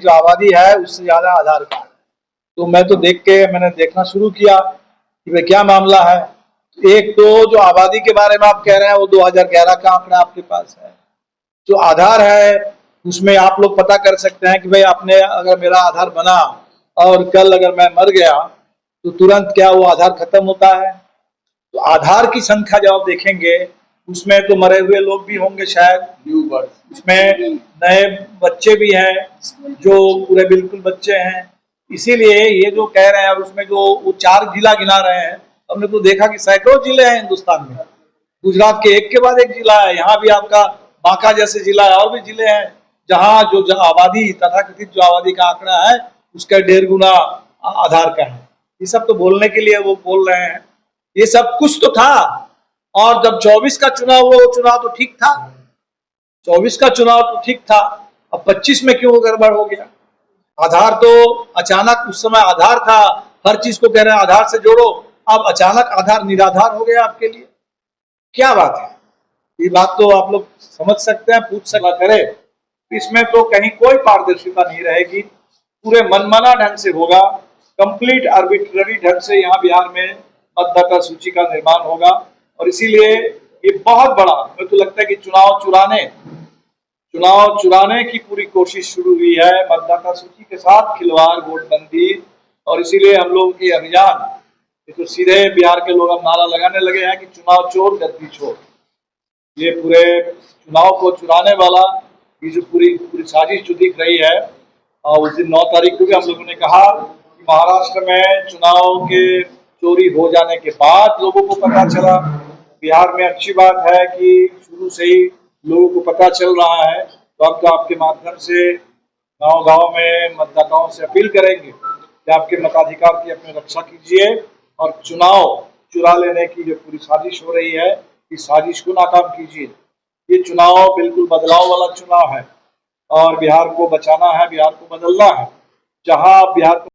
जो आबादी है उससे ज्यादा आधार कार्ड। तो मैं तो मैंने देखना शुरू किया कि भाई क्या मामला है। एक तो जो आबादी के बारे में आप कह रहे हैं वो 2011 का आंकड़ा आपके पास है। जो आधार है उसमें आप लोग पता कर सकते हैं कि भाई आपने अगर मेरा आधार बना और कल अगर मैं मर गया तो तुरंत क्या वो आधार खत्म होता है? तो आधार की संख्या जब आप देखेंगे उसमें तो मरे हुए लोग भी होंगे शायद, न्यू बर्थ, उसमें नए बच्चे भी हैं जो पूरे बिल्कुल बच्चे हैं। इसीलिए ये जो कह रहे हैं, और उसमें जो वो 4 जिला गिना रहे हैं, हमने तो देखा कि सैकड़ों जिले हैं हिंदुस्तान में। गुजरात के एक के बाद एक जिला है, यहाँ भी आपका बांका जैसे जिला है, और भी जिले हैं जहाँ जो आबादी तथाकथित जो आबादी का आंकड़ा है उसका 1.5 गुना आधार का है। ये सब तो बोलने के लिए वो बोल रहे हैं, ये सब कुछ तो था। और जब 24 का चुनाव हुआ वो चुनाव तो ठीक था, 24 का चुनाव तो ठीक था, अब 25 में क्यों गड़बड़ हो गया? आधार तो अचानक उस समय आधार था, हर चीज को कह रहे हैं आधार से जोड़ो, अब अचानक आधार निराधार हो गया आपके लिए, क्या बात है? ये बात तो आप लोग समझ सकते हैं, पूछ सकते करे। इसमें तो कहीं कोई पारदर्शिता नहीं रहेगी, पूरे मनमाना ढंग से होगा, कंप्लीट आर्बिट्ररी ढंग से यहाँ बिहार में मतदाता सूची का निर्माण होगा। और इसीलिए ये बहुत बड़ा, मुझे तो लगता है कि चुनाव चुराने की पूरी कोशिश शुरू हुई है, मतदाता सूची के साथ खिलवाड़, वोटबंदी। और इसीलिए हम लोगों के अभियान, ये तो सीधे बिहार के लोग अब नारा लगाने लगे हैं कि चुनाव चोर गद्दी चोर। ये पूरे चुनाव को चुराने वाला ये जो पूरी साजिश जो दिख रही है, और उस दिन 9 तारीख को भी हम लोगों ने कहा कि महाराष्ट्र में चुनाव के चोरी हो जाने के बाद लोगों को पता चला। बिहार में अच्छी बात है कि शुरू से ही लोगों को पता चल रहा है, तो अब तो आपके माध्यम से गांव-गांव में मतदाताओं से अपील करेंगे कि आपके मताधिकार की अपनी रक्षा कीजिए और चुनाव चुरा लेने की जो पूरी साजिश हो रही है, इस साजिश को नाकाम कीजिए। ये चुनाव बिल्कुल बदलाव वाला चुनाव है और बिहार को बचाना है, बिहार को बदलना है। जहां बिहार को